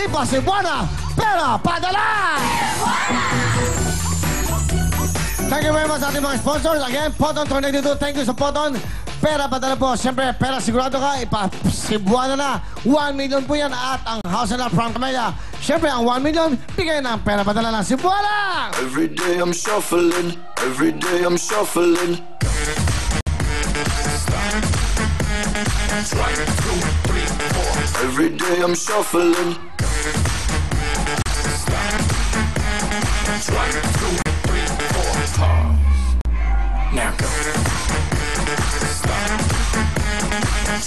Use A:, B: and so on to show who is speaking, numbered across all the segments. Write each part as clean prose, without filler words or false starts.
A: Lipa Cebuana, Pera Padala! Thank you very much sa ating mga sponsors. Again, Poton Tornado 2, thank you sa Poton. Pera Padala po. Siyempre, pera sigurado ka, ipa-Cebuana na. 1 million po yan at ang house na from Camellia. Siyempre, ang 1 million, bigay ng Pera Padala ng Cebuana!
B: Every day I'm shuffling, every day I'm shuffling. 1, 2, 3, 4. Every day I'm shuffling. 1, 2, 3, 4. Now go.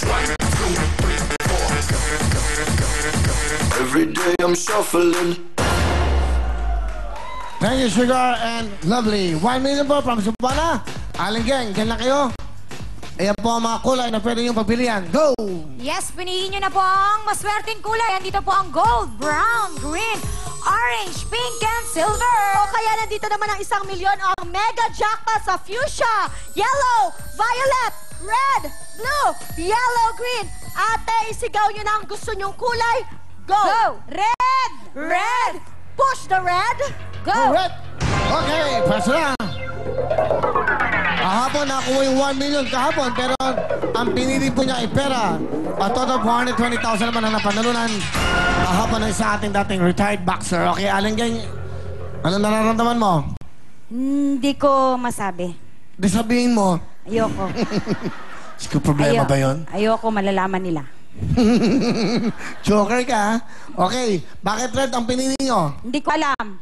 B: 1, 2, 3, 4. Every day I'm shuffling.
A: Thank you, Sugar and Lovely. 1 million po from Cebuana. Aling Gang, dyan lang kayo. Ayan po ang mga kulay na pwede niyong pagpilian. Go!
C: Yes, pinihin nyo na po ang maswerteng kulay. Andito po ang gold, brown, green, orange, pink, and silver.
D: O kaya nandito naman ang 1 milyon ang mega jackpot sa fuchsia, yellow, violet, red, blue, yellow, green. Ate, isigaw nyo na ang gusto nyong kulay. Go!
C: Go! Red!
D: Red! Push the red!
C: Go!
A: Red! Okay, paso na. Kahapon nakuha yung 1 million kahapon, pero ang pinili po niya ay pera. A total of 420,000 naman ang napanalunan. Kahapon ay sa ating dating retired boxer. Okay, Aling Gang, ano nararamdaman mo?
C: Hindi ko masabi.
A: Di sabihin mo.
C: Ayoko.
A: Sige, problema ba yun?
C: Ayoko malalaman nila.
A: Joker ka, ha? Okay, bakit red ang pinili nyo?
C: Hindi ko alam.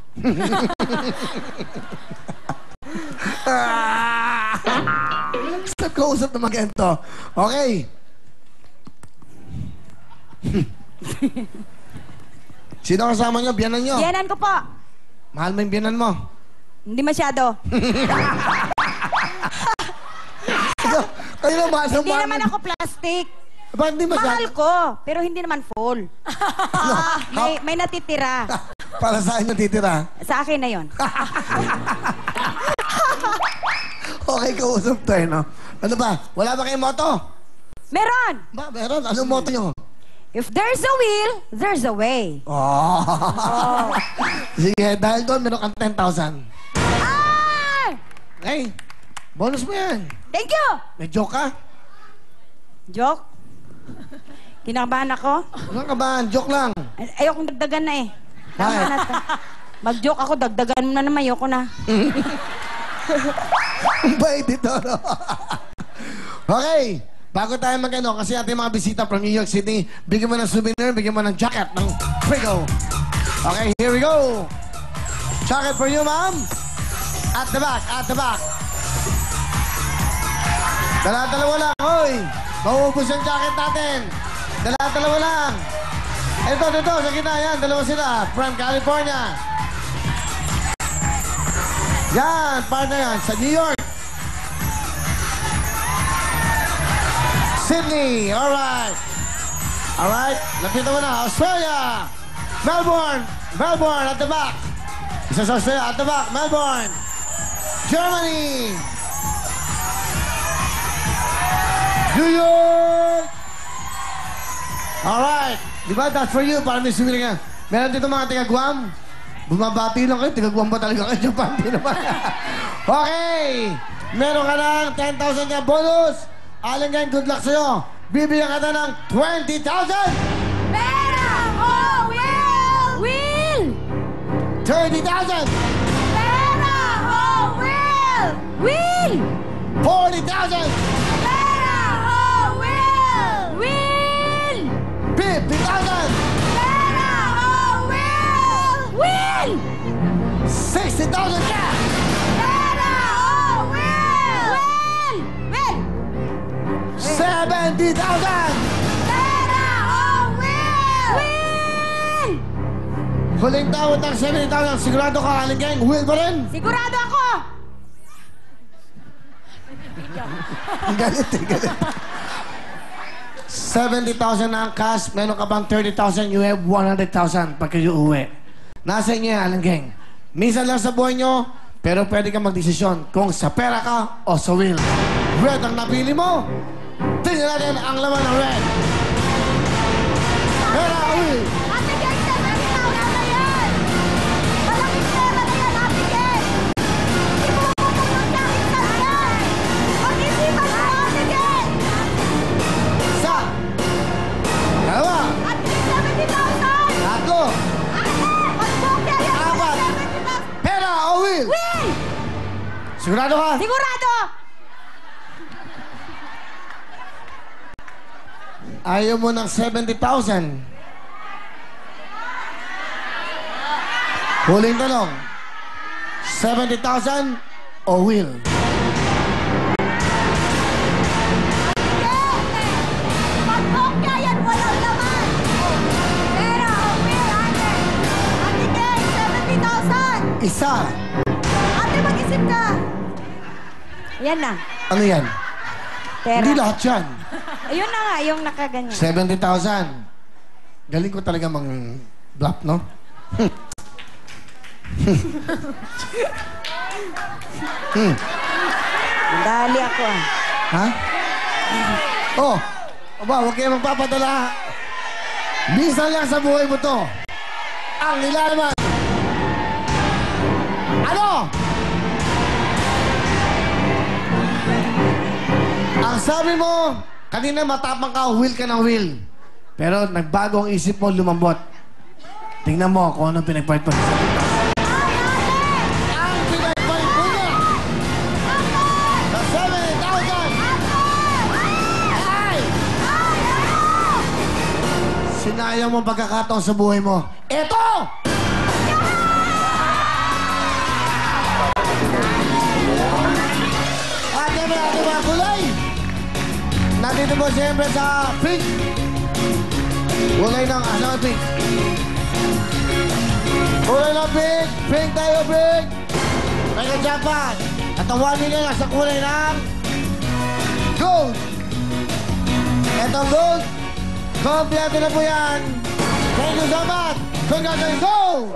A: Stop ko usap naman ganito. Okay. Sino kasama nyo? Biyanan nyo?
C: Biyanan ko po.
A: Mahal mo yung biyanan mo?
C: Hindi masyado.
A: Kayo na mahal
C: Hindi naman ako plastic.
A: Ba't hindi masyado?
C: Mahal ko, pero hindi naman full. may natitira.
A: Para saan natitira?
C: Sa akin na yon.
A: Okay, kausap tayo, no? Ano ba? Wala ba kayong moto?
C: Meron!
A: Ba, meron. Anong moto nyo?
C: If there's a will, there's a way.
A: Oh. Sige, dahil doon, meron kang 10,000.
C: Ah!
A: Hey, bonus mo yan.
C: Thank you!
A: May joke ka?
C: Joke? Kinakabahan ako?
A: Ano ka ba? Joke lang.
C: Ayokong dagdagan na eh. Tama
A: Bakit?
C: na to. Mag-joke ako, dagdagan mo na naman. Ayoko na.
A: Ang bait ito, no? Okay. Bago tayo mag-ano, kasi ating mga bisita from New York City, bigyan mo ng souvenir, bigyan mo ng jacket ng Prego. Okay, here we go. Jacket for you, ma'am. At the back, at the back. Dala-dalawa lang, hoy. Mauubos yung jacket natin. Dala-dalawa lang. Ito, sa gitna yan. Dalawa sila. From California. Yan, partner yan. Sa New York. Sydney, alright. Alright, lapita mo na. Australia. Melbourne, at the back. Isa sa Australia, at the back. Melbourne. Germany. New York. Alright. Di ba, that's for you. Para may sumili ka. Meron dito mga taga-Guam. Bumabati lang kayo. Taga-Guam ba talaga kayo? Japan, di naman. Okay. Meron ka ng 10,000 na bonus. Aling Gang, good luck sa'yo. Bibigyan ka na ng 20,000!
C: Pera! Oh, will! Will!
A: 30,000!
C: Pera! Oh, will! Will!
A: 40,000!
C: Pera! Oh, will! Will!
A: 50,000!
C: Pera! Oh, will! Will!
A: 60,000 ka!
C: Pera! Oh, will! Will! Will!
A: 70,000!
C: Pera! Oh, will! Will!
A: Huling tawad ng 70,000. Sigurado ka, Aling Gang. Will pa rin?
C: Sigurado ako!
A: Ang galit, galit. 70,000 na ang cash. Meron ka bang 30,000? You have 100,000 pag kayo uwi. Nasa inyo yan, Aling Gang. Minsan lang sa buhay nyo, pero pwede ka magdesisyon kung sa pera ka o sa will. Red ang napili mo. Tingnan natin ang laman ng red. Pera o will?
C: Ate Gang,
A: Sigurado ka?
C: Sigurado!
A: Ayaw mo ng 70,000. Huling tanong. 70,000 o will?
D: Pag bongga yan, walang laman.
C: Pera o will, ate?
D: Ate Kay, 70,000.
A: Isa.
D: Ate, mag-isip ka.
C: Yan na.
A: Ano yan?
C: Pera.
A: Hindi lahat yan.
C: Ayun na nga, yung nakaganyan.
A: 70,000. Galing ko talaga mang-bluff, no?
C: Dali ako ah.
A: Ha? Oh, aba, huwag kayo magpapadala. Minsan lang sa buhay mo to. Ang nilalaman. Ano? Ang sabi mo, kanina matapang ka, will ka ng will. Pero nagbago ang isip mo, lumambot. Tingnan mo kung anong pinagpahit mo. Ang pinagpahit mo niya sa 70,000 ay sinayang mo pagkakataon sa buhay mo. Eto! Ate mga kulay! Nandito po siyempre sa pink. Kulay ng asang pink. Kulay ng pink. Pink tayo, pink. Mega jackpot. At ang 1 million nasa kulay ng gold. Etong gold. Kompleto na po yan. Thank you so much. Congratulations. Go!